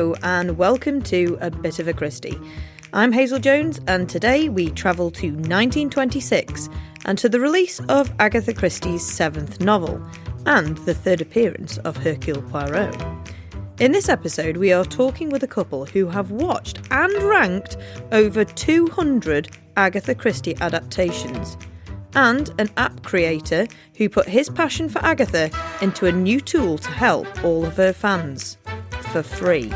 Hello and welcome to A Bit of a Christie. I'm Hazel Jones and today we travel to 1926 and to the release of Agatha Christie's seventh novel and the third appearance of Hercule Poirot. In this episode we are talking with a couple who have watched and ranked over 200 Agatha Christie adaptations, and an app creator who put his passion for Agatha into a new tool to help all of her fans, for free.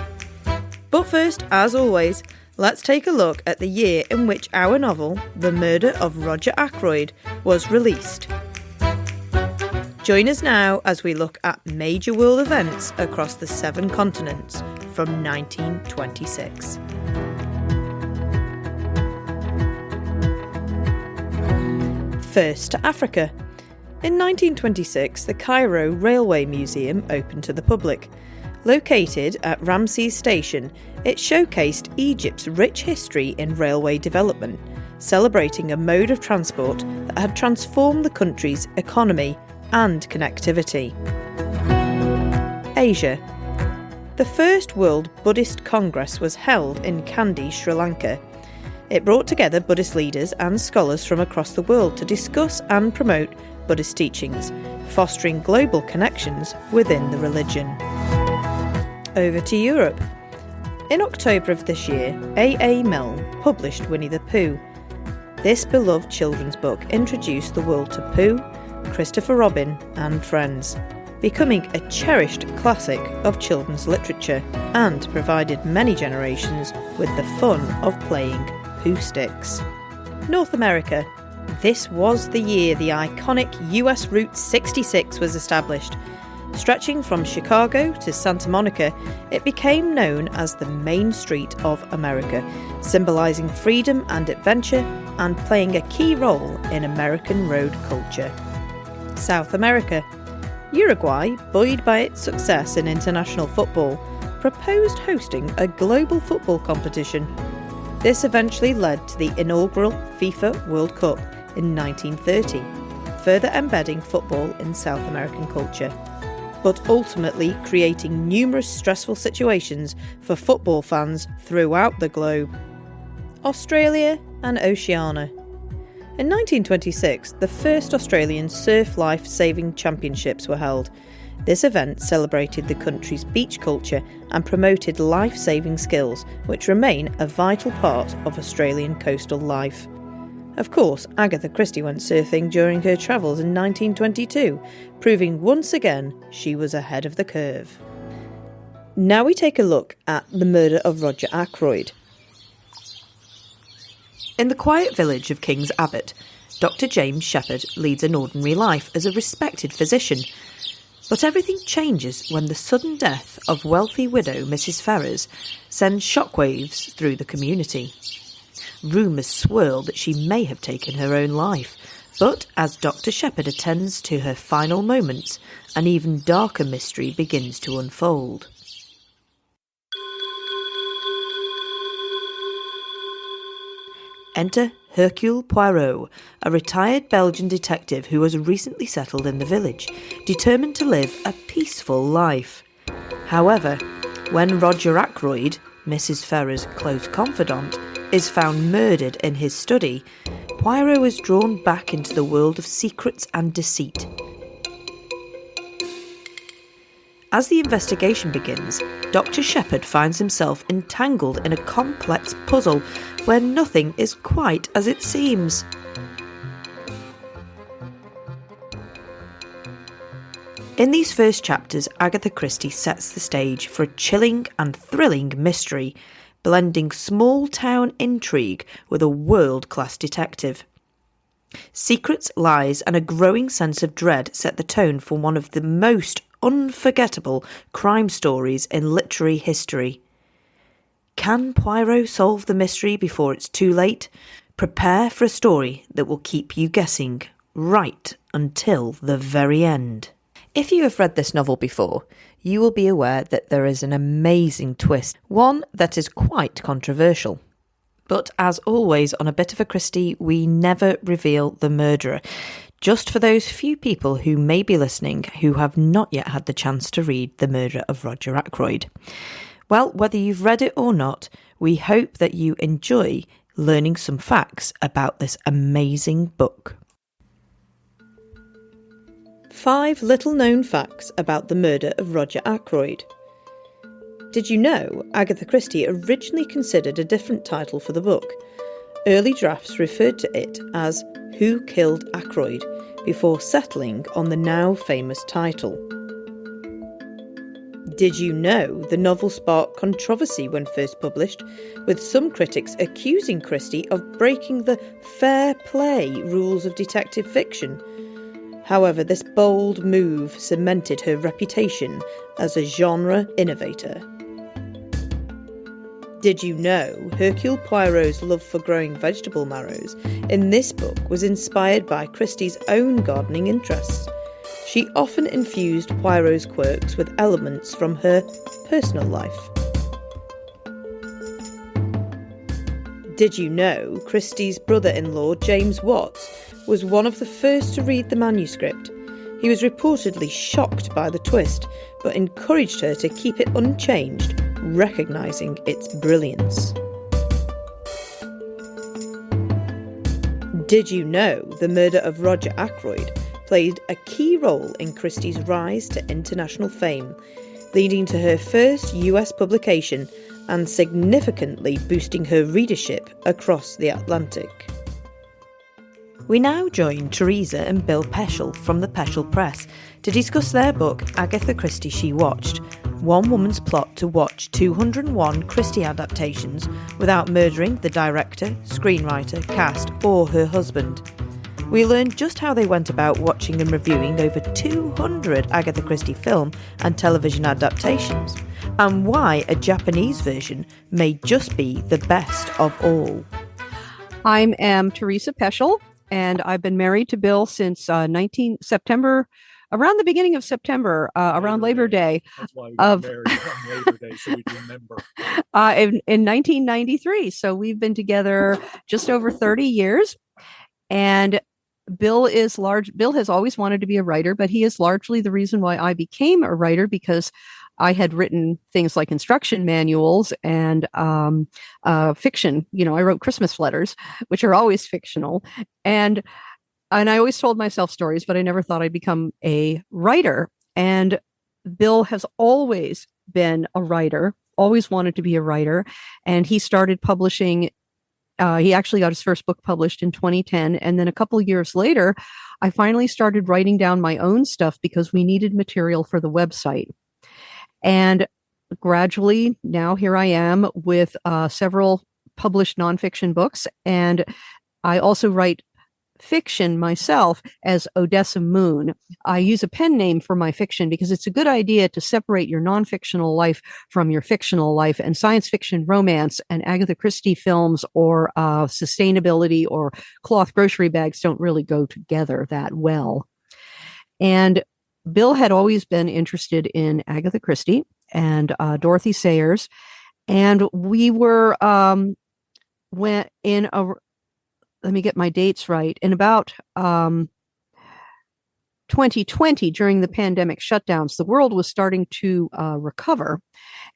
But first, as always, let's take a look at the year in which our novel, The Murder of Roger Ackroyd, was released. Join us now as we look at major world events across the 7 continents from 1926. First to Africa. In 1926, the Cairo Railway Museum opened to the public. Located at Ramses Station, it showcased Egypt's rich history in railway development, celebrating a mode of transport that had transformed the country's economy and connectivity. Asia. The first World Buddhist Congress was held in Kandy, Sri Lanka. It brought together Buddhist leaders and scholars from across the world to discuss and promote Buddhist teachings, fostering global connections within the religion. Over to Europe. In October of this year, A. Milne published Winnie the Pooh. This beloved children's book introduced the world to Pooh, Christopher Robin and friends, becoming a cherished classic of children's literature and provided many generations with the fun of playing Pooh sticks. North America. This was the year the iconic US Route 66 was established. Stretching from Chicago to Santa Monica, it became known as the Main Street of America, symbolising freedom and adventure and playing a key role in American road culture. South America. Uruguay, buoyed by its success in international football, proposed hosting a global football competition. This eventually led to the inaugural FIFA World Cup in 1930, further embedding football in South American culture, but ultimately creating numerous stressful situations for football fans throughout the globe. Australia and Oceania. In 1926, the first Australian Surf Life Saving Championships were held. This event celebrated the country's beach culture and promoted life-saving skills, which remain a vital part of Australian coastal life. Of course, Agatha Christie went surfing during her travels in 1922, proving once again she was ahead of the curve. Now we take a look at The Murder of Roger Ackroyd. In the quiet village of King's Abbot, Dr. James Shepherd leads an ordinary life as a respected physician. But everything changes when the sudden death of wealthy widow Mrs. Ferrers sends shockwaves through the community. Rumours swirl that she may have taken her own life, but as Dr. Shepherd attends to her final moments, an even darker mystery begins to unfold. Enter Hercule Poirot, a retired Belgian detective who has recently settled in the village, determined to live a peaceful life. However, when Roger Ackroyd, Mrs. Ferrers' close confidant, is found murdered in his study, Poirot is drawn back into the world of secrets and deceit. As the investigation begins, Dr. Shepherd finds himself entangled in a complex puzzle where nothing is quite as it seems. In these first chapters, Agatha Christie sets the stage for a chilling and thrilling mystery, blending small-town intrigue with a world-class detective. Secrets, lies, and a growing sense of dread set the tone for one of the most unforgettable crime stories in literary history. Can Poirot solve the mystery before it's too late? Prepare for a story that will keep you guessing right until the very end. If you have read this novel before, you will be aware that there is an amazing twist, one that is quite controversial. But as always on A Bit of a Christie, we never reveal the murderer, just for those few people who may be listening who have not yet had the chance to read The Murder of Roger Ackroyd. Well, whether you've read it or not, we hope that you enjoy learning some facts about this amazing book. 5 little-known facts about the murder of Roger Ackroyd. Did you know Agatha Christie originally considered a different title for the book? Early drafts referred to it as Who Killed Ackroyd, before settling on the now famous title. Did you know the novel sparked controversy when first published, with some critics accusing Christie of breaking the fair play rules of detective fiction? However, this bold move cemented her reputation as a genre innovator. Did you know Hercule Poirot's love for growing vegetable marrows in this book was inspired by Christie's own gardening interests? She often infused Poirot's quirks with elements from her personal life. Did you know Christie's brother-in-law, James Watts, was one of the first to read the manuscript? He was reportedly shocked by the twist, but encouraged her to keep it unchanged, recognising its brilliance. Did you know the murder of Roger Ackroyd played a key role in Christie's rise to international fame, leading to her first US publication and significantly boosting her readership across the Atlantic? We now join Teresa and Bill Peschel from the Peschel Press to discuss their book Agatha Christie She Watched, one woman's plot to watch 201 Christie adaptations without murdering the director, screenwriter, cast or her husband. We learned just how they went about watching and reviewing over 200 Agatha Christie film and television adaptations, and why a Japanese version may just be the best of all. I am Teresa Peschel, and I've been married to Bill since September, around the beginning of September, around Labor Day. That's why we got married on Labor Day, so we remember. In 1993. So we've been together just over 30 years. And Bill has always wanted to be a writer, but he is largely the reason why I became a writer, because I had written things like instruction manuals and fiction. I wrote Christmas letters, which are always fictional. And I always told myself stories, but I never thought I'd become a writer. And Bill has always been a writer, always wanted to be a writer. And he started publishing. He actually got his first book published in 2010. And then a couple of years later, I finally started writing down my own stuff because we needed material for the website. And gradually, now here I am with several published nonfiction books. And I also write fiction myself as Odessa Moon. I use a pen name for my fiction because it's a good idea to separate your non-fictional life from your fictional life, and science fiction, romance, and Agatha Christie films or sustainability or cloth grocery bags don't really go together that well. And Bill had always been interested in Agatha Christie and Dorothy Sayers. And we were let me get my dates right. In about 2020, during the pandemic shutdowns, the world was starting to recover.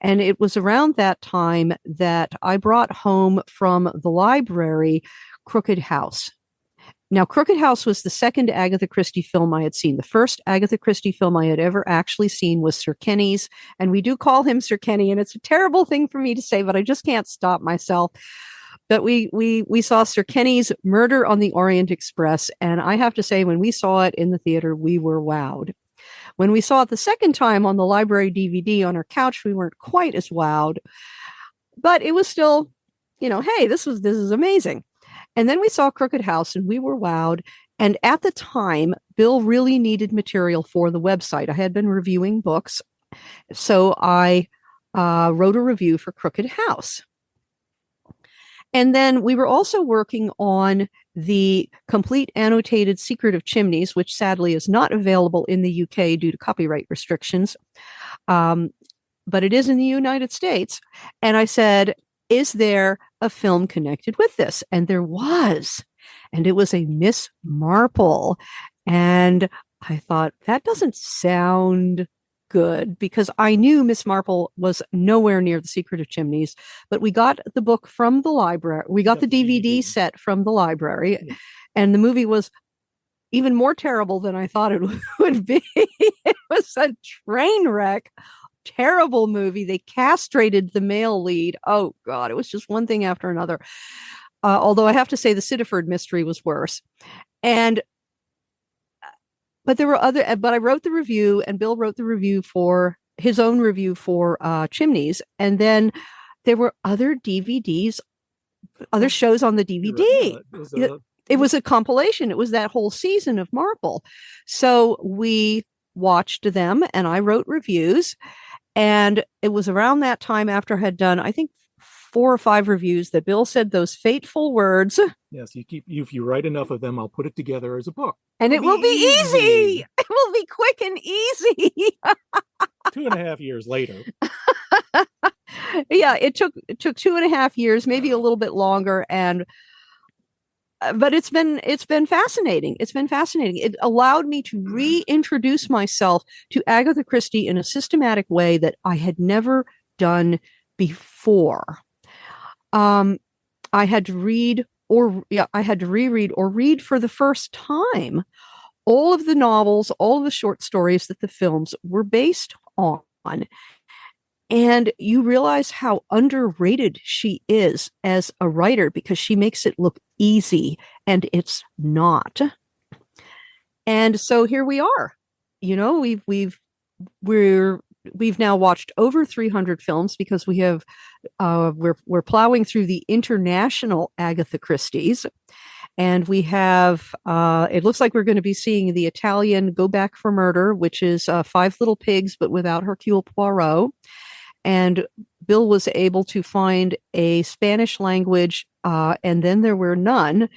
And it was around that time that I brought home from the library Crooked House. Now, Crooked House was the second Agatha Christie film I had seen. The first Agatha Christie film I had ever actually seen was Sir Kenny's, and we do call him Sir Kenny, and it's a terrible thing for me to say, but I just can't stop myself. But we saw Sir Kenny's Murder on the Orient Express, and I have to say, when we saw it in the theater, we were wowed. When we saw it the second time on the library DVD on our couch, we weren't quite as wowed, but it was still, hey, this is amazing. And then we saw Crooked House, and we were wowed. And at the time, Bill really needed material for the website. I had been reviewing books, so I wrote a review for Crooked House. And then we were also working on the complete annotated Secret of Chimneys, which sadly is not available in the UK due to copyright restrictions. But it is in the United States. And I said, is there a film connected with this? And there was. And it was a Miss Marple. And I thought, that doesn't sound good because I knew Miss Marple was nowhere near The Secret of Chimneys, but we got the book from the library. We got the DVD set from the library, and the movie was even more terrible than I thought it would be. It was a train wreck. Terrible movie. They castrated the male lead. Oh God, it was just one thing after another. Although I have to say the Siddiford mystery was worse. But there were but I wrote the review and Bill wrote the review for his own review for Chimneys. And then there were other DVDs, other shows on the DVD. It was a compilation. It was that whole season of Marple. So we watched them and I wrote reviews. And it was around that time after I had done, I think, 4 or 5 reviews that Bill said those fateful words. Yes, if you write enough of them, I'll put it together as a book. And it will be easy. It will be quick and easy. 2.5 years later. Yeah, it took 2.5 years, maybe a little bit longer, but it's been fascinating. It's been fascinating. It allowed me to reintroduce myself to Agatha Christie in a systematic way that I had never done before. I had to reread or read for the first time all of the novels, all of the short stories that the films were based on. And you realize how underrated she is as a writer because she makes it look easy and it's not. And so here we are. You know, we've now watched over 300 films because we're plowing through the international Agatha Christie's. And we have, it looks like we're going to be seeing the Italian Go Back for Murder, which is 5 Little Pigs, but without Hercule Poirot. And Bill was able to find a Spanish language, and then there were none.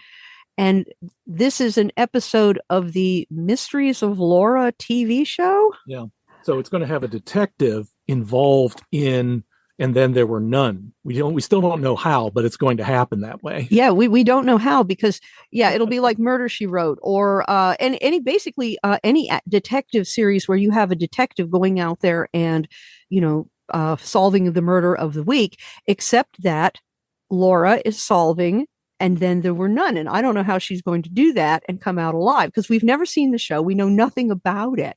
And this is an episode of the Mysteries of Laura TV show. Yeah. So it's going to have a detective involved in, and then there were none. We still don't know how, but it's going to happen that way. Yeah, we don't know how because it'll be like Murder, She Wrote, or any detective series where you have a detective going out there and solving the murder of the week, except that Laura is solving and then there were none. And I don't know how she's going to do that and come out alive because we've never seen the show. We know nothing about it.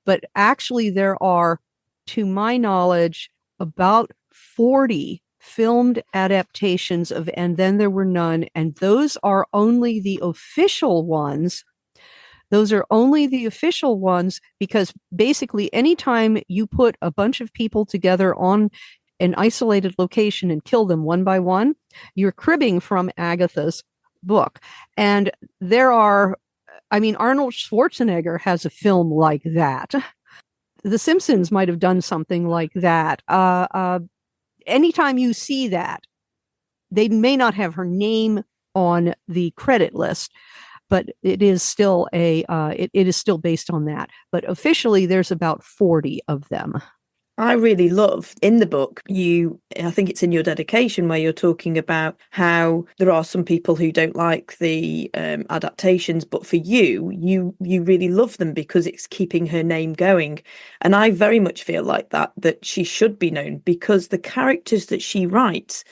But actually there are, to my knowledge, about 40 filmed adaptations of And Then There Were None. And those are only the official ones. Those are only the official ones because basically anytime you put a bunch of people together on an isolated location and kill them one by one, you're cribbing from Agatha's book. And there are, Arnold Schwarzenegger has a film like that. The Simpsons might have done something like that. Anytime you see that, they may not have her name on the credit list, but it is still it is still based on that. But officially, there's about 40 of them. I really love in the book, I think it's in your dedication where you're talking about how there are some people who don't like the adaptations, but for you really love them because it's keeping her name going. And I very much feel like that she should be known because the characters that she writes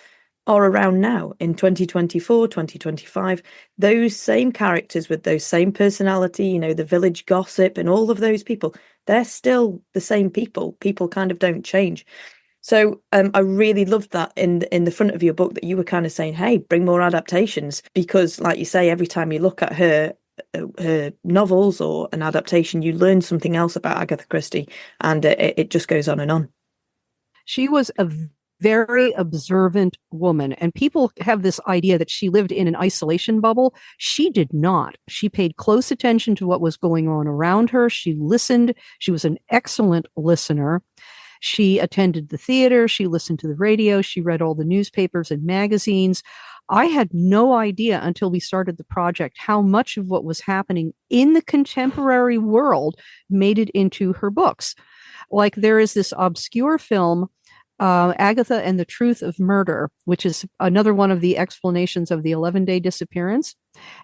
are around now in 2024, 2025. Those same characters with those same personality, the village gossip and all of those people, they're still the same people. People kind of don't change. So I really loved that in the front of your book that you were kind of saying, hey, bring more adaptations. Because like you say, every time you look at her novels or an adaptation, you learn something else about Agatha Christie and it just goes on and on. She was a very observant woman. And people have this idea that she lived in an isolation bubble. She did not. She paid close attention to what was going on around her. She listened. She was an excellent listener. She attended the theater. She listened to the radio. She read all the newspapers and magazines. I had no idea until we started the project how much of what was happening in the contemporary world made it into her books. Like there is this obscure film, Agatha and the Truth of Murder, which is another one of the explanations of the 11-day disappearance.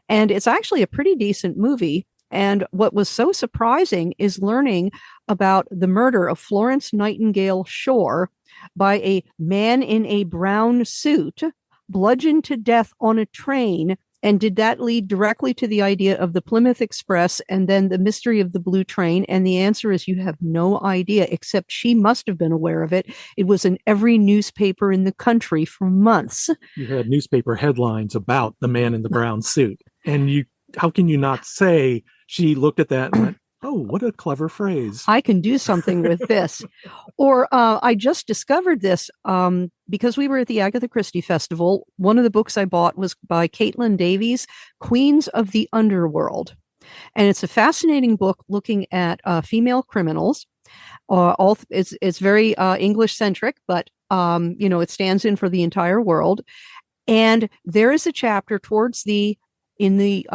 And it's actually a pretty decent movie. And what was so surprising is learning about the murder of Florence Nightingale Shore by a man in a brown suit, bludgeoned to death on a train. And did that lead directly to the idea of the Plymouth Express and then the mystery of the blue train? And the answer is you have no idea, except she must have been aware of it. It was in every newspaper in the country for months. You had newspaper headlines about the man in the brown suit. And how can you not say she looked at that and went, oh, what a clever phrase. I can do something with this. Or I just discovered this because we were at the Agatha Christie Festival. One of the books I bought was by Caitlin Davies, Queens of the Underworld. And it's a fascinating book looking at female criminals. It's very English-centric, but it stands in for the entire world. And there is a chapter in the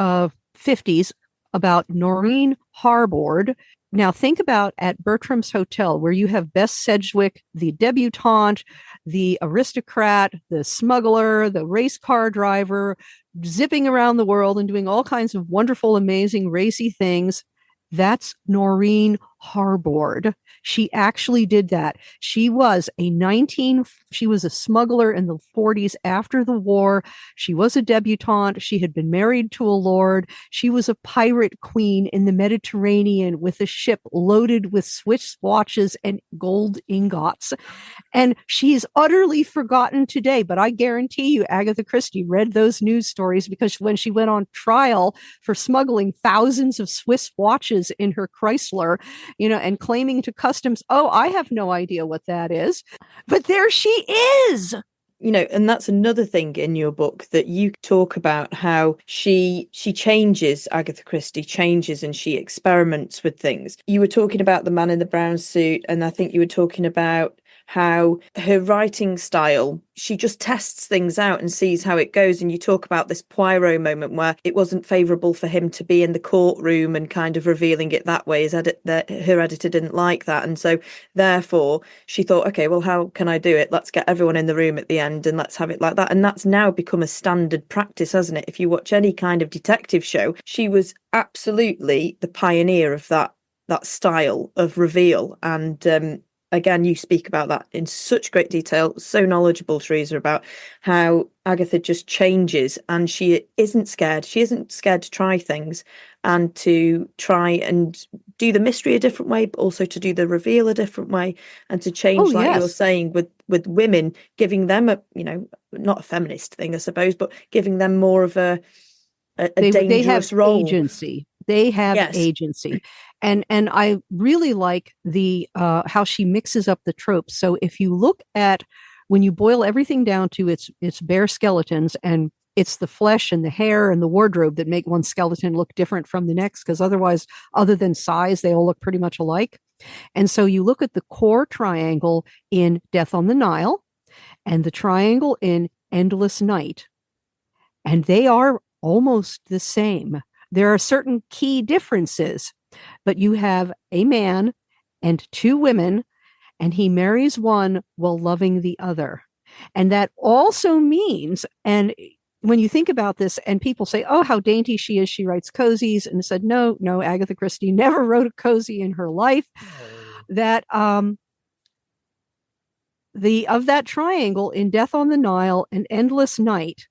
50s about Noreen Harbord. Now think about at Bertram's Hotel, where you have Bess Sedgwick, the debutante, the aristocrat, the smuggler, the race car driver, zipping around the world and doing all kinds of wonderful, amazing, racy things. That's Noreen Harbord. She actually did that. She was a smuggler in the 40s after the war. She was a debutante. She had been married to a lord. She was a pirate queen in the Mediterranean with a ship loaded with Swiss watches and gold ingots. And she is utterly forgotten today. But I guarantee you, Agatha Christie read those news stories, because when she went on trial for smuggling thousands of Swiss watches in her Chrysler, and claiming to customs, oh, I have no idea what that is. But there she is. And that's another thing in your book that you talk about, how she changes, Agatha Christie changes, and she experiments with things. You were talking about the man in the brown suit, and I think you were talking about how her writing style, she just tests things out and sees how it goes. And you talk about this Poirot moment where it wasn't favourable for him to be in the courtroom and kind of revealing it that way. Her editor didn't like that. And so therefore she thought, okay, well, how can I do it? Let's get everyone in the room at the end and let's have it like that. And that's now become a standard practice, hasn't it? If you watch any kind of detective show, she was absolutely the pioneer of that style of reveal. And again, you speak about that in such great detail, so knowledgeable, Teresa, about how Agatha just changes, and she isn't scared. She isn't scared to try things and to try and do the mystery a different way, but also to do the reveal a different way, and to change, you were saying, with women, giving them not a feminist thing, I suppose, but giving them more of a dangerous role. Agency. They have agency. And I really like the how she mixes up the tropes. So if you look at, when you boil everything down to its bare skeletons, and it's the flesh and the hair and the wardrobe that make one skeleton look different from the next, because otherwise, other than size, they all look pretty much alike. And so you look at the core triangle in Death on the Nile and the triangle in Endless Night, and they are almost the same. There are certain key differences, but you have a man and two women, and he marries one while loving the other. And that also means, and when you think about this, and people say, oh, how dainty she is, she writes cozies, and said, no, Agatha Christie never wrote a cozy in her life. That of that triangle in Death on the Nile and Endless Night,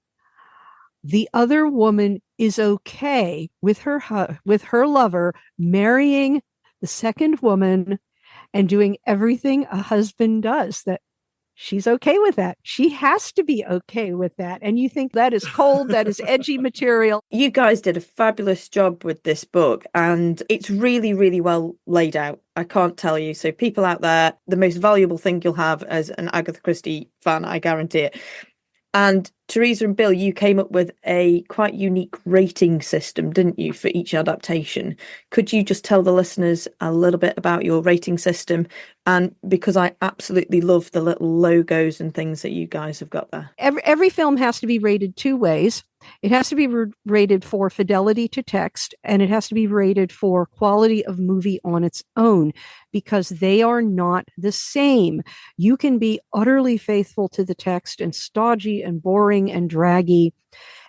the other woman is okay with her lover marrying the second woman and doing everything a husband does. That she's okay with that. She has to be okay with that. And you think that is cold, that is edgy material. You guys did a fabulous job with this book, and it's really, really well laid out. I can't tell you. So people out there, the most valuable thing you'll have as an Agatha Christie fan, I guarantee it. And Teresa and Bill, you came up with a quite unique rating system, didn't you, for each adaptation? Could you just tell the listeners a little bit about your rating system? And because I absolutely love the little logos and things that you guys have got there. Every film has to be rated two ways. It has to be rated for fidelity to text, and it has to be rated for quality of movie on its own, because they are not the same. You can be utterly faithful to the text and stodgy and boring and draggy,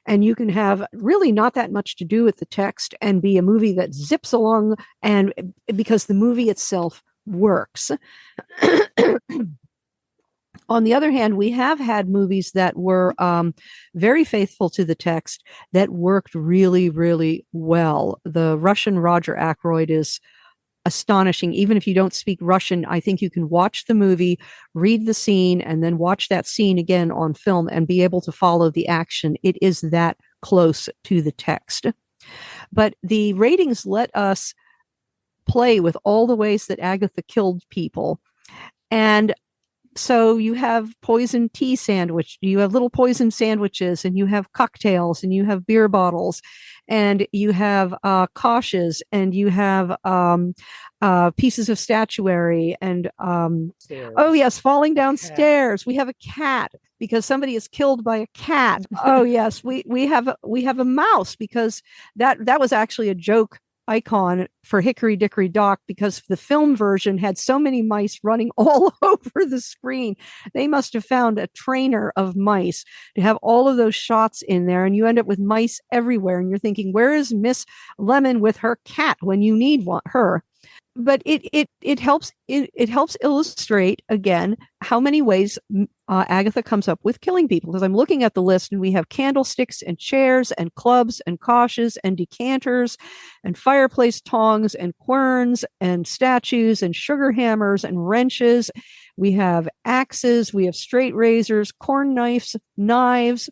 and you can have really not that much to do with the text and be a movie that zips along, and because the movie itself works. On the other hand, we have had movies that were very faithful to the text that worked really, really well. The Russian Roger Ackroyd is astonishing. Even if you don't speak Russian, I think you can watch the movie, read the scene, and then watch that scene again on film and be able to follow the action. It is that close to the text. But the ratings let us play with all the ways that Agatha killed people. And so you have poison tea sandwich, you have little poison sandwiches, and you have cocktails, and you have beer bottles, and you have cautious, and you have pieces of statuary, and oh yes, falling downstairs. We have a cat because somebody is killed by a cat. Oh yes, we have a mouse because that was actually a joke icon for Hickory Dickory Dock, because the film version had so many mice running all over the screen. They must have found a trainer of mice to have all of those shots in there, and you end up with mice everywhere, and you're thinking, where is Miss Lemon with her cat when you need her? But it helps illustrate again how many ways Agatha comes up with killing people. Because I'm looking at the list, and we have candlesticks and chairs and clubs and cautious and decanters and fireplace tongs and querns and statues and sugar hammers and wrenches. We have axes. We have straight razors, corn knives, knives.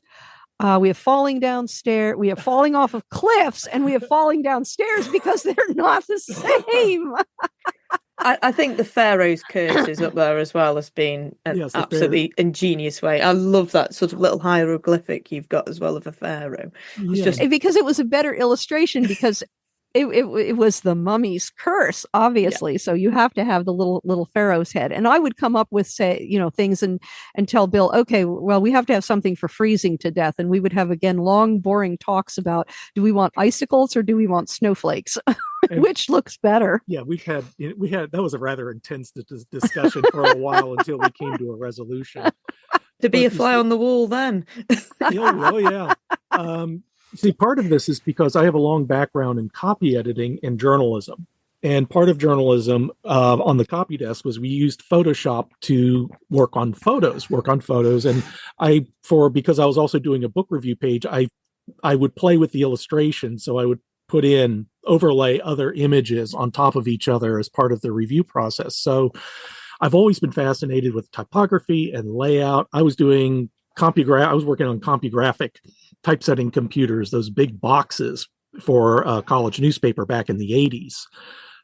We have falling downstairs. We have falling off of cliffs, and we have falling downstairs because they're not the same. I think the Pharaoh's curse is up there as well as being an absolutely ingenious way. I love that sort of little hieroglyphic you've got as well of a pharaoh. It's just because it was a better illustration, because it was the mummy's curse, obviously. Yeah. So you have to have the little pharaoh's head. And I would come up with, things and tell Bill, okay, well, we have to have something for freezing to death. And we would have, again, long, boring talks about, do we want icicles or do we want snowflakes? Which looks better? Yeah, we had that was a rather intense discussion for a while until we came to a resolution. To be a fly on the wall then. Oh yeah. See, part of this is because I have a long background in copy editing and journalism. And part of journalism on the copy desk was we used Photoshop to work on photos. And because I was also doing a book review page, I would play with the illustration. So I would overlay other images on top of each other as part of the review process. So I've always been fascinated with typography and layout. I was working on CompuGraphic typesetting computers, those big boxes for a college newspaper back in the 80s.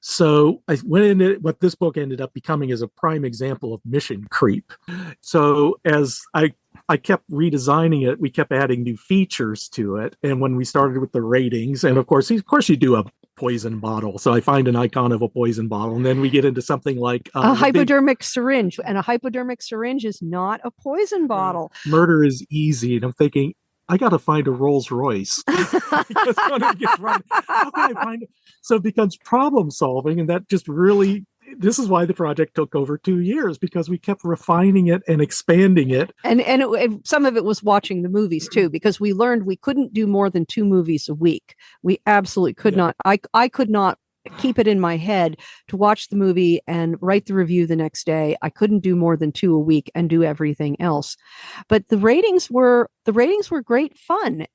So I went into what this book ended up becoming as a prime example of mission creep. So as I kept redesigning it, we kept adding new features to it. And when we started with the ratings, and of course you do a poison bottle. So I find an icon of a poison bottle, and then we get into something like a hypodermic syringe. And a hypodermic syringe is not a poison bottle. Murder is easy. And I'm thinking, I got to find a Rolls Royce. Because when it gets run, how can I find it? So it becomes problem solving, and that just really. This is why the project took over 2 years, because we kept refining it and expanding it. And some of it was watching the movies too, because we learned we couldn't do more than 2 movies a week. We absolutely could not. I could not keep it in my head to watch the movie and write the review the next day. I couldn't do more than 2 a week and do everything else. But the ratings were great fun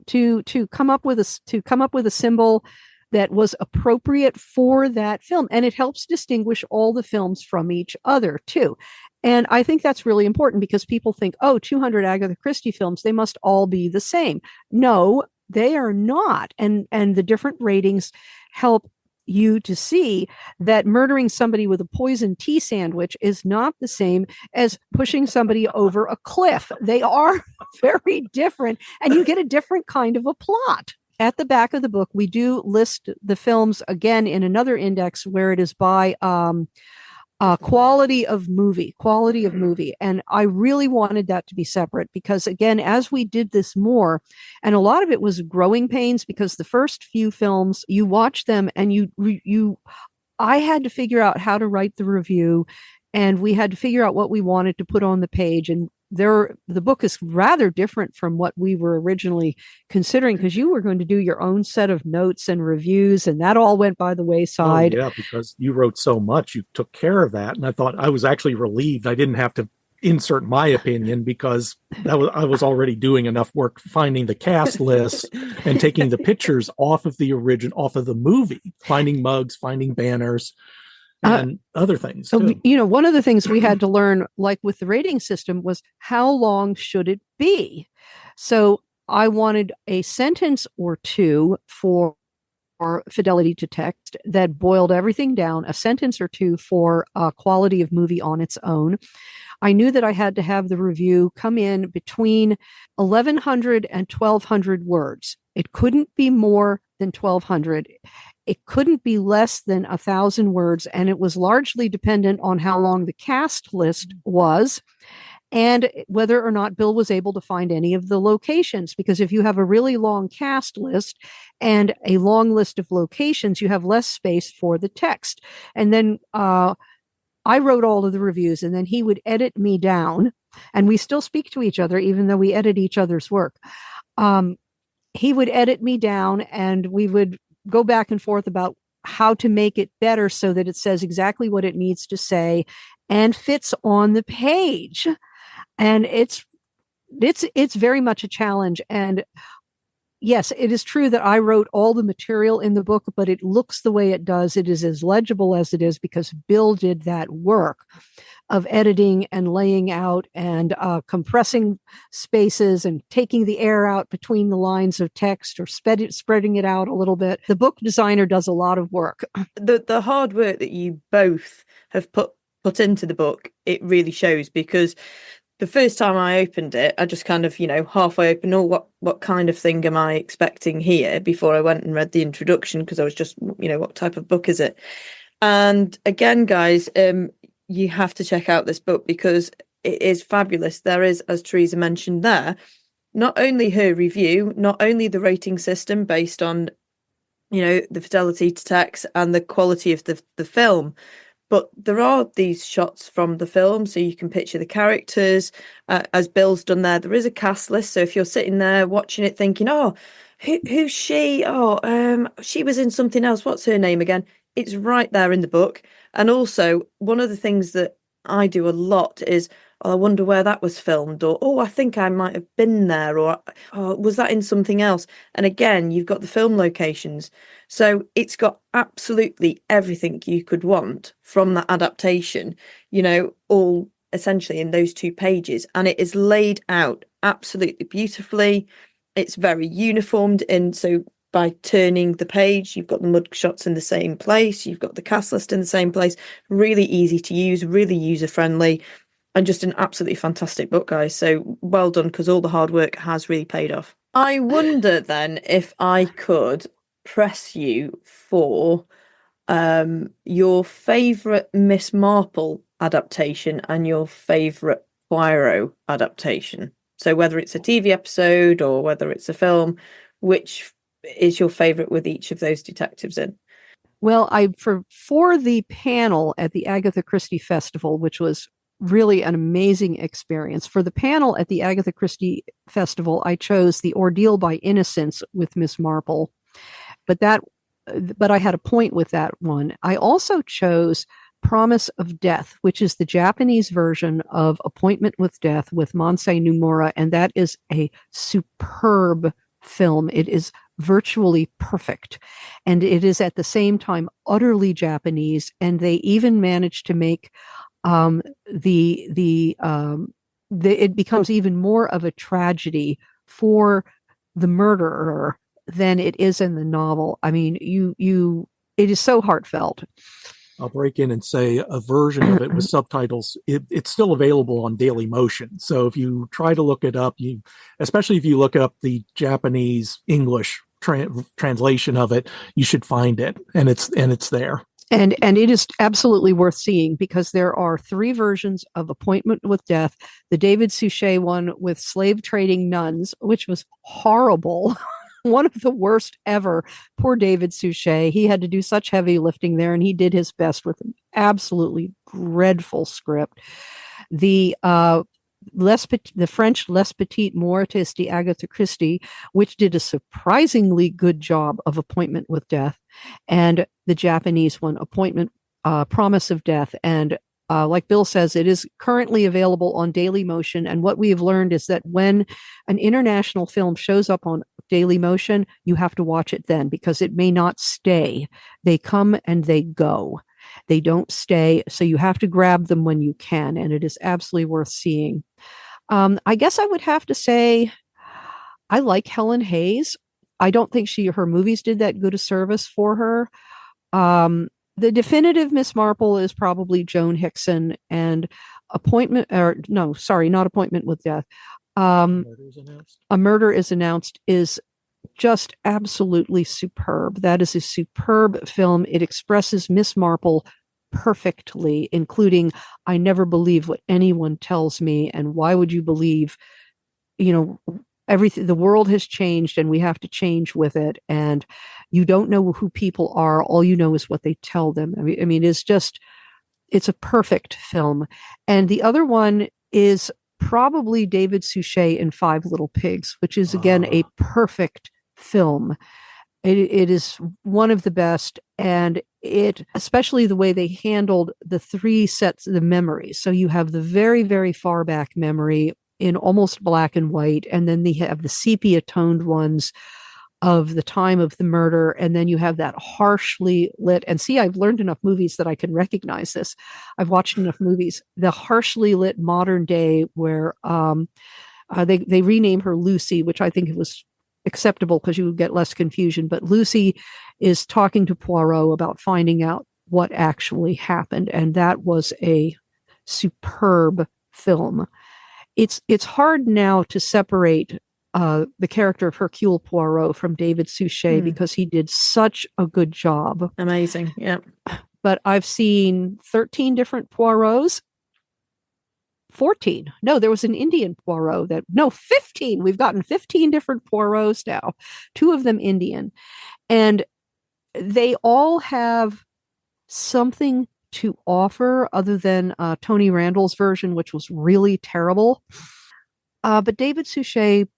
to come up with a symbol that was appropriate for that film. And it helps distinguish all the films from each other too. And I think that's really important, because people think, 200 Agatha Christie films, they must all be the same. No, they are not. And the different ratings help you to see that murdering somebody with a poison tea sandwich is not the same as pushing somebody over a cliff. They are very different, and you get a different kind of a plot. At the back of the book, we do list the films again in another index where it is by quality of movie. And I really wanted that to be separate, because again, as we did this more, and a lot of it was growing pains, because the first few films, you watch them and I had to figure out how to write the review, and we had to figure out what we wanted to put on the page. And the book is rather different from what we were originally considering, because you were going to do your own set of notes and reviews, and that all went by the wayside. Oh, yeah, because you wrote so much, you took care of that. And I thought I was actually relieved I didn't have to insert my opinion, because I was already doing enough work finding the cast list and taking the pictures off of the movie, finding mugs, finding banners, and other things too. One of the things we had to learn, like with the rating system, was how long should it be? So I wanted a sentence or two for fidelity to text that boiled everything down, a sentence or two for quality of movie on its own. I knew that I had to have the review come in between 1,100 and 1,200 words. It couldn't be more than 1,200. It couldn't be less than 1,000 words, and it was largely dependent on how long the cast list was and whether or not Bill was able to find any of the locations. Because if you have a really long cast list and a long list of locations, you have less space for the text. And then I wrote all of the reviews, and then he would edit me down, and we still speak to each other, even though we edit each other's work. He would edit me down, and we would go back and forth about how to make it better so that it says exactly what it needs to say and fits on the page. And it's very much a challenge. And yes, it is true that I wrote all the material in the book, but it looks the way it does. It is as legible as it is because Bill did that work of editing and laying out and compressing spaces and taking the air out between the lines of text or spreading it out a little bit. The book designer does a lot of work. The hard work that you both have put into the book, it really shows, because the first time I opened it, I just kind of, halfway open, what kind of thing am I expecting here, before I went and read the introduction, because I was just, what type of book is it? And again, guys, you have to check out this book because it is fabulous. There is, as Teresa mentioned there, not only her review, not only the rating system based on, the fidelity to text and the quality of the film, but there are these shots from the film, so you can picture the characters, as Bill's done there. There is a cast list, so if you're sitting there watching it thinking, oh, who's she? Oh, she was in something else. What's her name again? It's right there in the book. And also, one of the things that I do a lot is, I wonder where that was filmed, or, oh, I think I might have been there, or, oh, was that in something else? And again, you've got the film locations. So it's got absolutely everything you could want from that adaptation, all essentially in those 2 pages. And it is laid out absolutely beautifully. It's very uniformed. And so by turning the page, you've got the mug shots in the same place. You've got the cast list in the same place. Really easy to use, really user-friendly. And just an absolutely fantastic book, guys. So well done, because all the hard work has really paid off. I wonder then if I could press you for your favourite Miss Marple adaptation and your favourite Poirot adaptation. So whether it's a TV episode or whether it's a film, which is your favourite with each of those detectives in? Well, for the panel at the Agatha Christie Festival, which was really an amazing experience. For the panel at the Agatha Christie Festival, I chose The Ordeal by Innocence with Miss Marple. But I had a point with that one. I also chose Promise of Death, which is the Japanese version of Appointment with Death with Mansei Nomura, and that is a superb film. It is virtually perfect, and it is at the same time utterly Japanese, and they even managed to make it becomes even more of a tragedy for the murderer than it is in the novel. I mean, it is so heartfelt. I'll break in and say a version of it with subtitles. It's still available on Daily Motion. So if you try to look it up, especially if you look up the Japanese English translation of it, you should find it, and it's there. And it is absolutely worth seeing, because there are 3 versions of Appointment with Death. The David Suchet one with slave trading nuns, which was horrible. One of the worst ever. Poor David Suchet. He had to do such heavy lifting there, and he did his best with an absolutely dreadful script. The the French Les Petites Mortes de Agatha Christie, which did a surprisingly good job of Appointment with Death, and the Japanese one, Promise of Death. And like Bill says, it is currently available on Daily Motion. And what we have learned is that when an international film shows up on Daily Motion, you have to watch it then, because it may not stay. They come and they go. They don't stay. So you have to grab them when you can. And it is absolutely worth seeing. I guess I would have to say I like Helen Hayes. I don't think her movies did that good a service for her. The definitive Miss Marple is probably Joan Hickson, and not Appointment with Death. A Murder is Announced is just absolutely superb. That is a superb film. It expresses Miss Marple perfectly, including, I never believe what anyone tells me, and why would you believe, everything. The world has changed and we have to change with it, and you don't know who people are. All you know is what they tell them. I mean, it's a perfect film. And the other one is probably David Suchet in Five Little Pigs, which is again a perfect film. It is one of the best, and especially the way they handled the three sets of the memories. So you have the very, very far back memory in almost black and white, and then they have the sepia toned ones of the time of the murder, and then you have that harshly lit, and see, I've learned enough movies that I can recognize this. I've watched enough movies. The harshly lit modern day where they rename her Lucy, which I think was acceptable because you would get less confusion, but Lucy is talking to Poirot about finding out what actually happened, and that was a superb film. It's hard now to separate the character of Hercule Poirot from David Suchet because he did such a good job. Amazing, yeah. But I've seen 13 different Poirots. 14. No, there was an Indian Poirot 15. We've gotten 15 different Poirots now, 2 of them Indian. And they all have something to offer other than Tony Randall's version, which was really terrible. But David Suchet,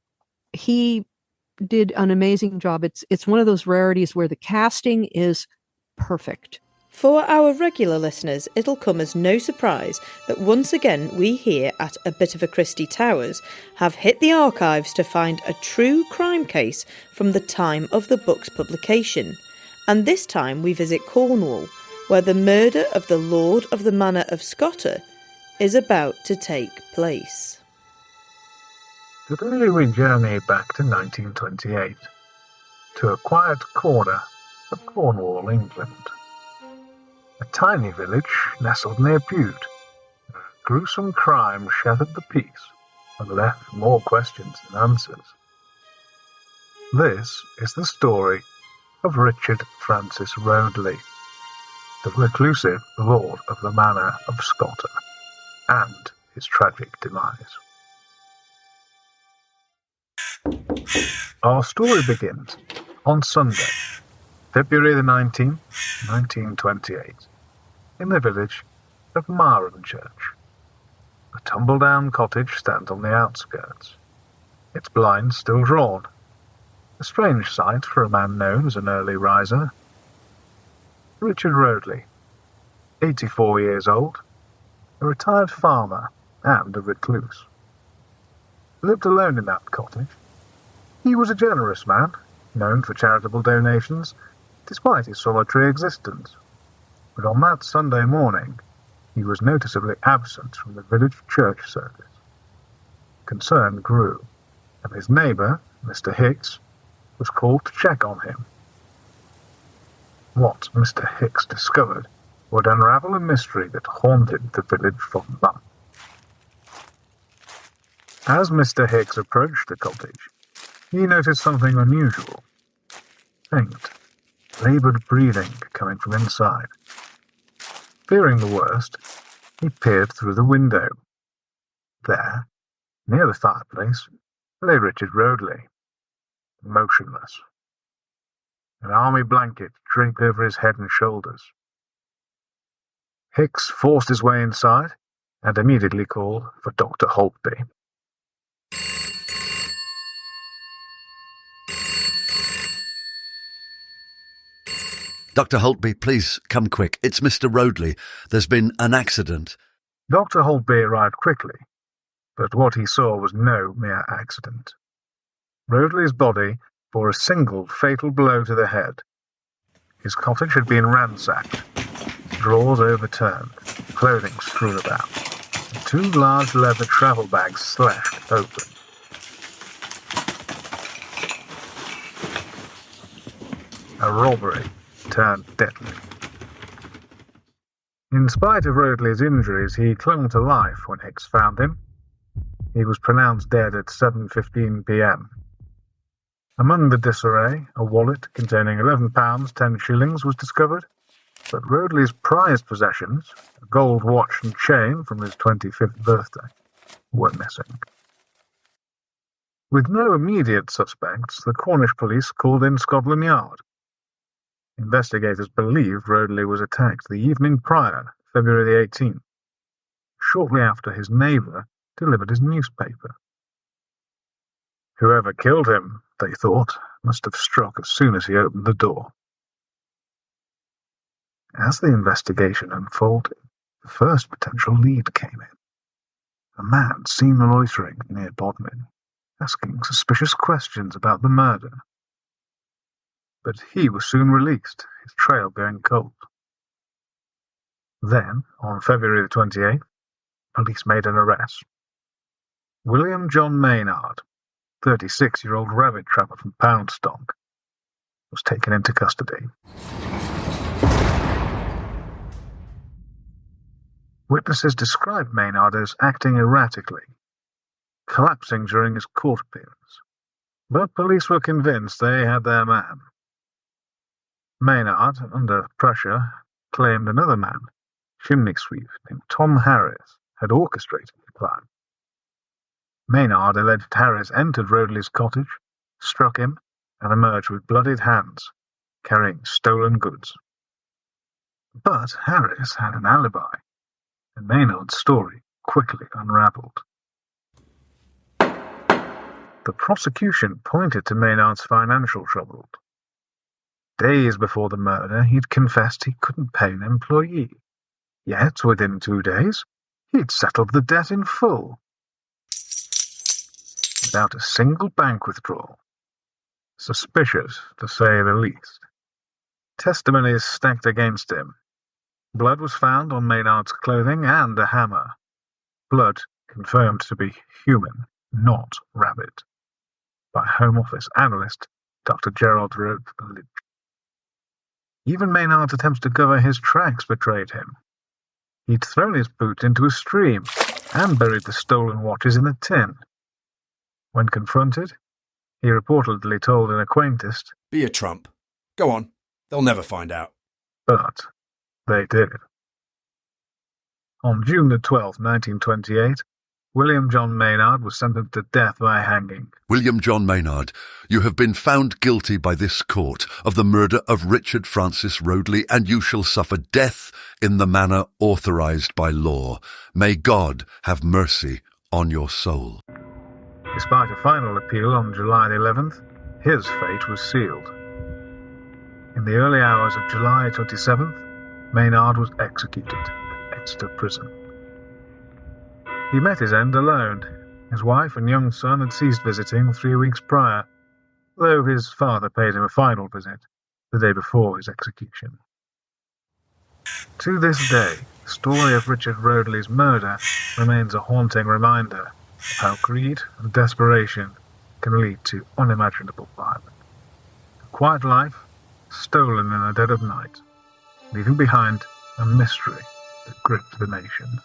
he did an amazing job. It's one of those rarities where the casting is perfect. For our regular listeners, it'll come as no surprise that once again we here at A Bit of a Christie Towers have hit the archives to find a true crime case from the time of the book's publication. And this time we visit Cornwall, where the murder of the Lord of the Manor of Scotter is about to take place. Today we journey back to 1928, to a quiet corner of Cornwall, England. A tiny village nestled near Bude. A gruesome crime shattered the peace and left more questions than answers. This is the story of Richard Francis Roadley, the reclusive Lord of the Manor of Scotter, and his tragic demise. Our story begins on Sunday, February the 19th, 1928, in the village of Church. A tumble-down cottage stands on the outskirts, its blinds still drawn, a strange sight for a man known as an early riser. Richard Roadley, 84 years old, a retired farmer and a recluse, lived alone in that cottage. He was a generous man, known for charitable donations, despite his solitary existence. But on that Sunday morning, he was noticeably absent from the village church service. Concern grew, and his neighbour, Mr. Hicks, was called to check on him. What Mr. Hicks discovered would unravel a mystery that haunted the village for months. As Mr. Hicks approached the cottage, he noticed something unusual. Faint, laboured breathing coming from inside. Fearing the worst, he peered through the window. There, near the fireplace, lay Richard Roadley, motionless. An army blanket draped over his head and shoulders. Hicks forced his way inside and immediately called for Dr. Holtby. Dr. Holtby, please come quick. It's Mr. Roadley. There's been an accident. Dr. Holtby arrived quickly, but what he saw was no mere accident. Roadley's body bore a single fatal blow to the head. His cottage had been ransacked, drawers overturned, clothing strewn about, and 2 large leather travel bags slashed open. A robbery turned deadly. In spite of Roadley's injuries, he clung to life when Hicks found him. He was pronounced dead at 7:15 p.m. Among the disarray, a wallet containing £11, 10 shillings was discovered, but Roadley's prized possessions, a gold watch and chain from his 25th birthday, were missing. With no immediate suspects, the Cornish police called in Scotland Yard. Investigators believe Roadley was attacked the evening prior, February the 18th, shortly after his neighbour delivered his newspaper. Whoever killed him, they thought, must have struck as soon as he opened the door. As the investigation unfolded, the first potential lead came in. A man seen loitering near Bodmin, asking suspicious questions about the murder. But he was soon released, his trail going cold. Then, on February the 28th, police made an arrest. William John Maynard, 36-year-old rabbit trapper from Poundstock, was taken into custody. Witnesses described Maynard as acting erratically, collapsing during his court appearance, but police were convinced they had their man. Maynard, under pressure, claimed another man, chimney sweep named Tom Harris, had orchestrated the crime. Maynard alleged Harris entered Roadley's cottage, struck him, and emerged with bloodied hands, carrying stolen goods. But Harris had an alibi, and Maynard's story quickly unravelled. The prosecution pointed to Maynard's financial troubles. Days before the murder, he'd confessed he couldn't pay an employee. Yet, within 2 days, he'd settled the debt in full, without a single bank withdrawal. Suspicious, to say the least. Testimony is stacked against him. Blood was found on Maynard's clothing and a hammer. Blood confirmed to be human, not rabbit, by Home Office analyst Dr. Gerald Roadley. Even Maynard's attempts to cover his tracks betrayed him. He'd thrown his boot into a stream and buried the stolen watches in a tin. When confronted, he reportedly told an acquaintance, "Be a trump. Go on. They'll never find out." But they did. On June the 12th, 1928, William John Maynard was sentenced to death by hanging. William John Maynard, you have been found guilty by this court of the murder of Richard Francis Roadley, and you shall suffer death in the manner authorized by law. May God have mercy on your soul. Despite a final appeal on July the 11th, his fate was sealed. In the early hours of July 27th, Maynard was executed at Exeter Prison. He met his end alone. His wife and young son had ceased visiting 3 weeks prior, though his father paid him a final visit the day before his execution. To this day, the story of Richard Roadley's murder remains a haunting reminder of how greed and desperation can lead to unimaginable violence. A quiet life stolen in the dead of night, leaving behind a mystery that gripped the nation.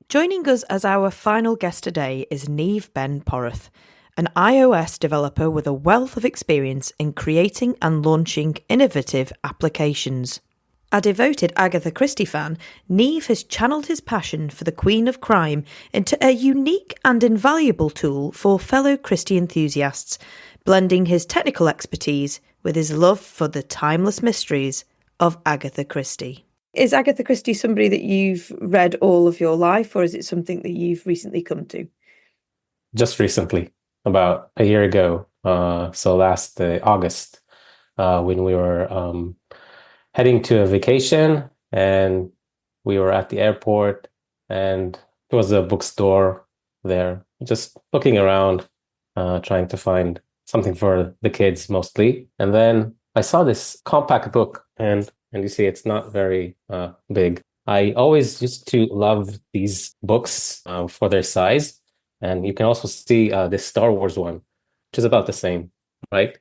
Joining us as our final guest today is Niv Ben Poreth, an iOS developer with a wealth of experience in creating and launching innovative applications. A devoted Agatha Christie fan, Niv has channeled his passion for the Queen of Crime into a unique and invaluable tool for fellow Christie enthusiasts, blending his technical expertise with his love for the timeless mysteries of Agatha Christie. Is Agatha Christie somebody that you've read all of your life, or is it something that you've recently come to? Just recently, about a year ago, so last August, when we were heading to a vacation, and we were at the airport, and there was a bookstore there, just looking around, trying to find something for the kids mostly. And then I saw this compact book, and you see it's not very big. I always used to love these books for their size. And you can also see this Star Wars one, which is about the same, right?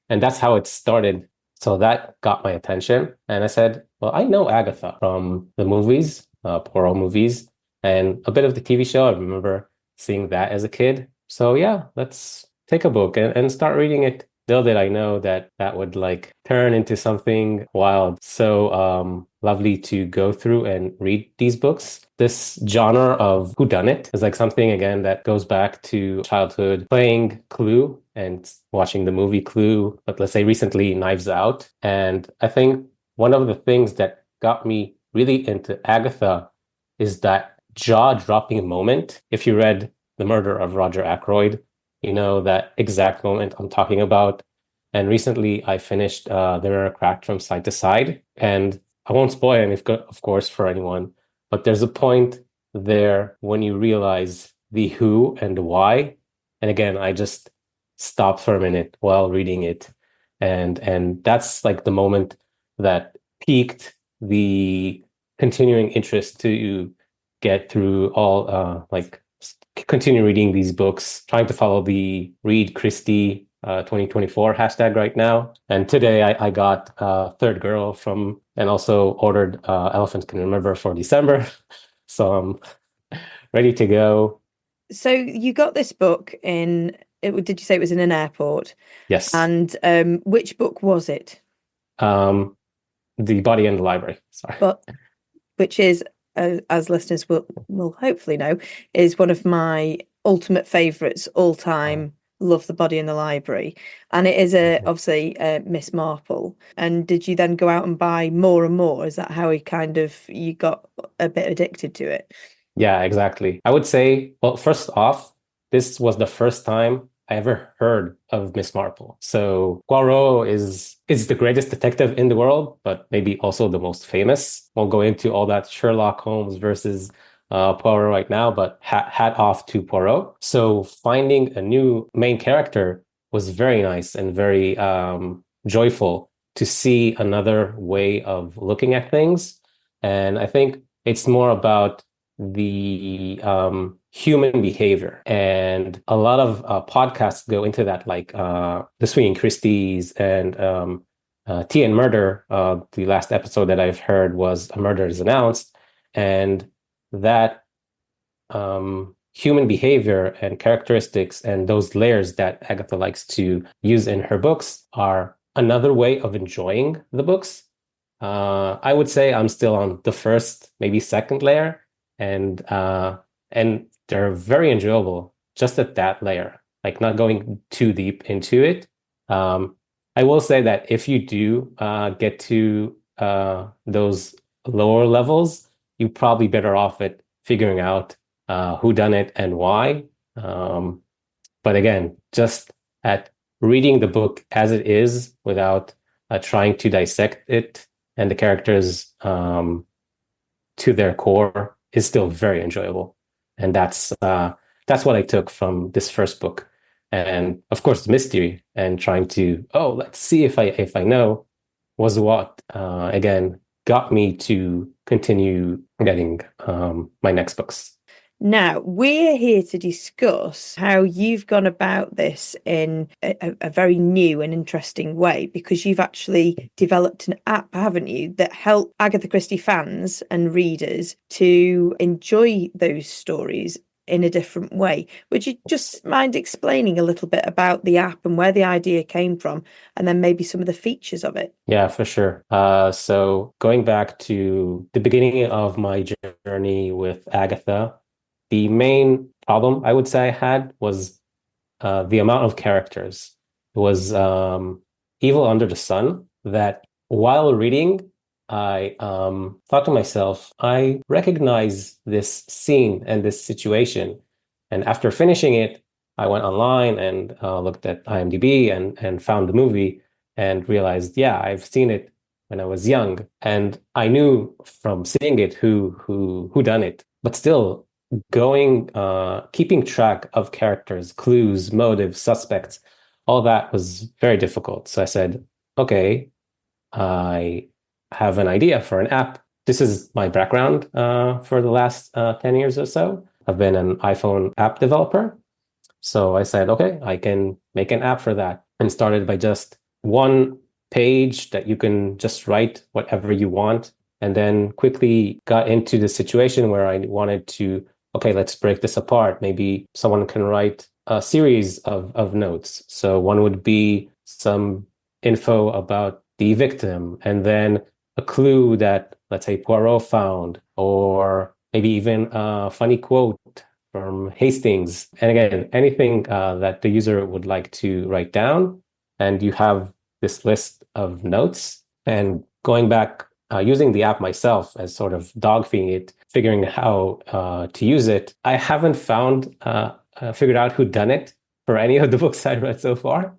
And that's how it started. So that got my attention. And I said, well, I know Agatha from the movies, Poirot movies, and a bit of the TV show. I remember seeing that as a kid. So yeah, let's take a book and start reading it. Little did I know that would like turn into something wild. So lovely to go through and read these books. This genre of whodunit is like something, again, that goes back to childhood, playing Clue and watching the movie Clue, but let's say recently Knives Out. And I think one of the things that got me really into Agatha is that jaw-dropping moment. If you read The Murder of Roger Ackroyd, you know that exact moment I'm talking about. And recently I finished The Mirror Cracked from Side to Side. And I won't spoil it, of course, for anyone, but there's a point there when you realize the who and why. And again, I just stopped for a minute while reading it. And that's like the moment that piqued the continuing interest to get through all, continue reading these books, trying to follow the Read Christie 2024 hashtag right now. And today I got Third Girl and also ordered Elephant Can Remember for December. So I'm ready to go. So you got this book did you say it was in an airport? Yes. And which book was it? The Body in the Library. Sorry. Which is, as listeners will hopefully know, is one of my ultimate favourites all time. Love The Body in the Library. And it is obviously Miss Marple. And did you then go out and buy more and more? Is that how you got a bit addicted to it? Yeah, exactly. I would say, well, first off, this was the first time I ever heard of Miss Marple. So Poirot is the greatest detective in the world, but maybe also the most famous. Won't go into all that Sherlock Holmes versus Poirot right now, but hat off to Poirot. So finding a new main character was very nice and very joyful to see another way of looking at things. And I think it's more about the human behavior, and a lot of podcasts go into that, like the Sweeney Christie's and Tea and Murder. The last episode that I've heard was A Murder is Announced, and that human behavior and characteristics and those layers that Agatha likes to use in her books are another way of enjoying the books. I would say I'm still on the first, maybe second layer, and they're very enjoyable just at that layer, like not going too deep into it. I will say that if you do get to those lower levels, you're probably better off at figuring out who done it and why. But again, just at reading the book as it is without trying to dissect it and the characters to their core is still very enjoyable. And that's what I took from this first book. And of course, the mystery and trying to, let's see if I know, was what, again, got me to continue getting my next books. Now, we're here to discuss how you've gone about this in a very new and interesting way, because you've actually developed an app, haven't you, that help Agatha Christie fans and readers to enjoy those stories in a different way. Would you just mind explaining a little bit about the app and where the idea came from, and then maybe some of the features of it? Yeah, for sure. So going back to the beginning of my journey with Agatha, the main problem I would say I had was the amount of characters. It was evil under the sun that while reading, I thought to myself, I recognize this scene and this situation. And after finishing it, I went online and looked at IMDb and found the movie and realized, yeah, I've seen it when I was young. And I knew from seeing it who done it. But still, keeping track of characters, clues, motives, suspects, all that was very difficult. So I said, okay, I have an idea for an app. This is my background for the last 10 years or so. I've been an iPhone app developer. So I said, okay, I can make an app for that, and started by just one page that you can just write whatever you want. And then quickly got into the situation where I wanted to, okay, let's break this apart. Maybe someone can write a series of notes. So one would be some info about the victim, and then a clue that, let's say, Poirot found, or maybe even a funny quote from Hastings. And again, anything that the user would like to write down. And you have this list of notes. And going back, using the app myself as sort of dog feeding it, figuring how to use it, I haven't figured out who done it for any of the books I read so far.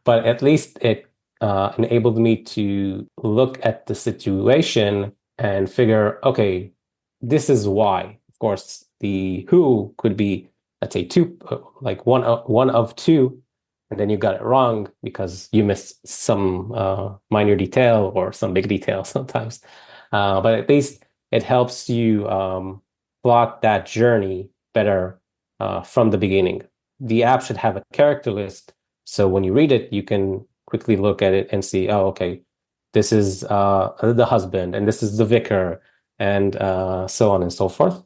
But at least it enabled me to look at the situation and figure, okay, this is why. Of course, the who could be, let's say, one of two, and then you got it wrong because you missed some minor detail or some big detail sometimes. But at least it helps you plot that journey better from the beginning. The app should have a character list, so when you read it, you can quickly look at it and see, oh, okay, this is the husband, and this is the vicar, and so on and so forth.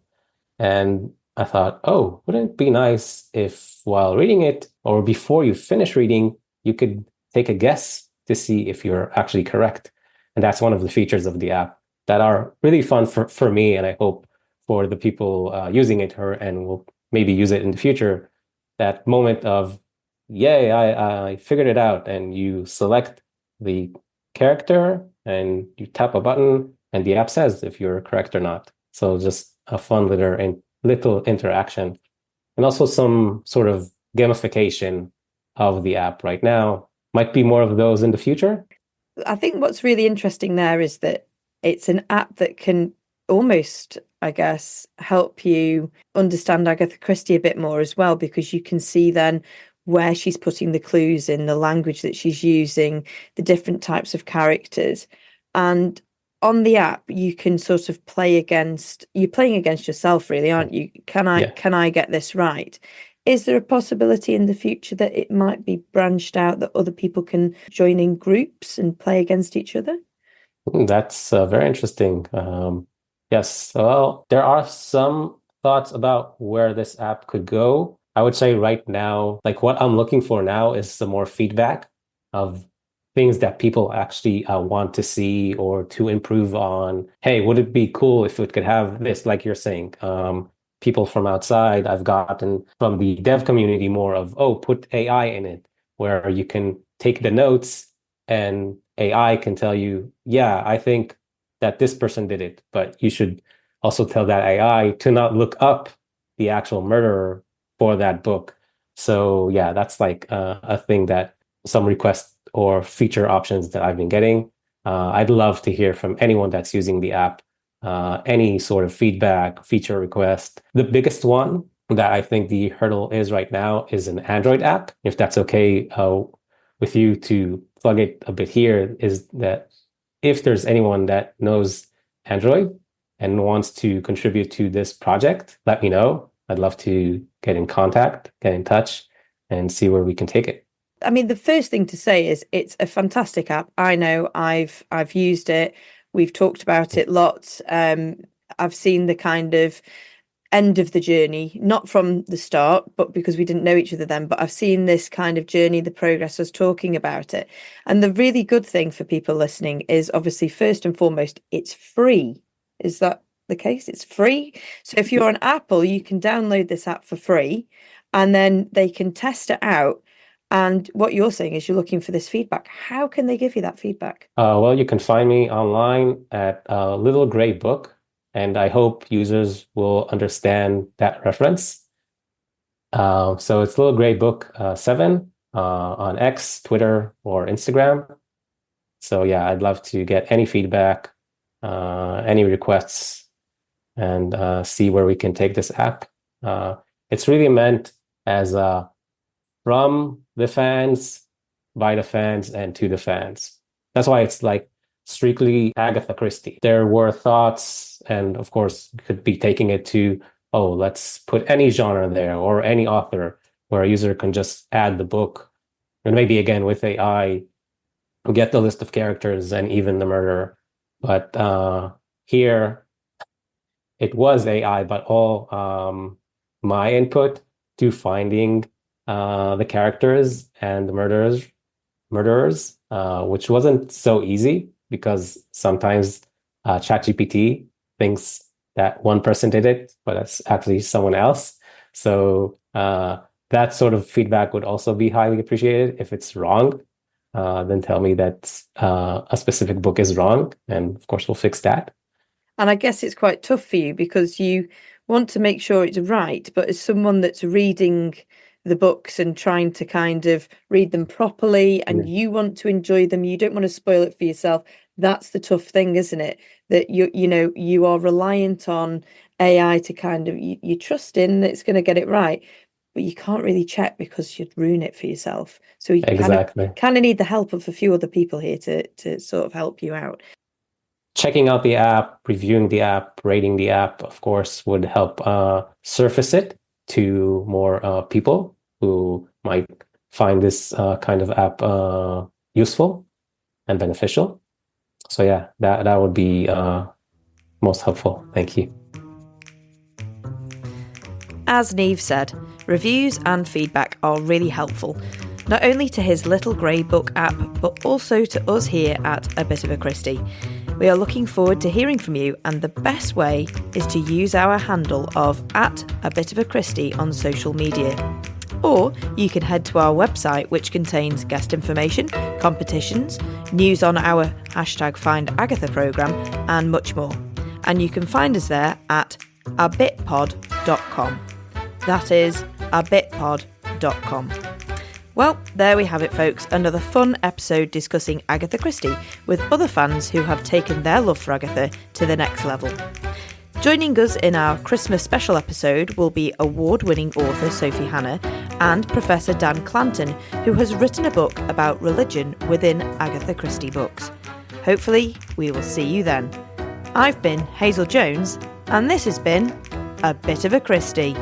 And I thought, oh, wouldn't it be nice if while reading it, or before you finish reading, you could take a guess to see if you're actually correct. And that's one of the features of the app that are really fun for me, and I hope for the people using it and will maybe use it in the future. That moment of, yay, I figured it out, and you select the character and you tap a button and the app says if you're correct or not. So just a fun little interaction, and also some sort of gamification of the app right now. Might be more of those in the future. I think what's really interesting there is that it's an app that can almost, I guess, help you understand Agatha Christie a bit more as well, because you can see then where she's putting the clues in, the language that she's using, the different types of characters. And on the app, you can sort of you're playing against yourself, really, aren't you? Can I get this right? Is there a possibility in the future that it might be branched out, that other people can join in groups and play against each other? That's very interesting. Yes, well, there are some thoughts about where this app could go. I would say right now, like what I'm looking for now is some more feedback of things that people actually want to see or to improve on. Hey, would it be cool if it could have this, like you're saying? People from outside, I've gotten from the dev community more of, oh, put AI in it, where you can take the notes and AI can tell you, yeah, I think that this person did it, but you should also tell that AI to not look up the actual murderer for that book. So yeah, that's like a thing that some requests or feature options that I've been getting. I'd love to hear from anyone that's using the app, any sort of feedback, feature request. The biggest one that I think the hurdle is right now is an Android app. If that's okay with you to plug it a bit here, is that if there's anyone that knows Android and wants to contribute to this project, let me know. I'd love to get in touch, and see where we can take it. I mean, the first thing to say is it's a fantastic app. I know I've used it. We've talked about it lots. I've seen the kind of end of the journey, not from the start, but because we didn't know each other then, but I've seen this kind of journey, the progress, us talking about it. And the really good thing for people listening is, obviously, first and foremost, it's free. Is that the case? It's free. So if you're on Apple, you can download this app for free, and then they can test it out. And what you're saying is you're looking for this feedback. How can they give you that feedback? Well, you can find me online at Little Grey Book, and I hope users will understand that reference. So it's Little Grey Book 7 on X, Twitter, or Instagram. So yeah, I'd love to get any feedback, any requests, and see where we can take this app. It's really meant as from the fans, by the fans, and to the fans. That's why it's like strictly Agatha Christie. There were thoughts, and of course, could be taking it to, oh, let's put any genre there or any author where a user can just add the book. And maybe again with AI, get the list of characters and even the murderer. But here, it was AI, but all my input to finding the characters and the murderers, which wasn't so easy because sometimes ChatGPT thinks that one person did it, but it's actually someone else. So that sort of feedback would also be highly appreciated. If it's wrong, then tell me that a specific book is wrong, and of course we'll fix that. And I guess it's quite tough for you because you want to make sure it's right, but as someone that's reading the books and trying to kind of read them properly, and you want to enjoy them, you don't want to spoil it for yourself. That's the tough thing, isn't it? That you are reliant on AI to kind of you trust in that it's going to get it right, but you can't really check because you'd ruin it for yourself. So you kind of need the help of a few other people here to sort of help you out. Checking out the app, reviewing the app, rating the app, of course, would help surface it to more people who might find this kind of app useful and beneficial. So yeah, that would be most helpful. Thank you. As Niv said, reviews and feedback are really helpful, not only to his Little Grey Book app, but also to us here at A Bit of a Christie. We are looking forward to hearing from you, and the best way is to use our handle of @abitofachristie on social media. Or you can head to our website, which contains guest information, competitions, news on our #FindAgatha programme, and much more. And you can find us there at abitpod.com. That is abitpod.com. Well, there we have it, folks. Another fun episode discussing Agatha Christie with other fans who have taken their love for Agatha to the next level. Joining us in our Christmas special episode will be award-winning author Sophie Hannah and Professor Dan Clanton, who has written a book about religion within Agatha Christie books. Hopefully, we will see you then. I've been Hazel Jones, and this has been A Bit of a Christie.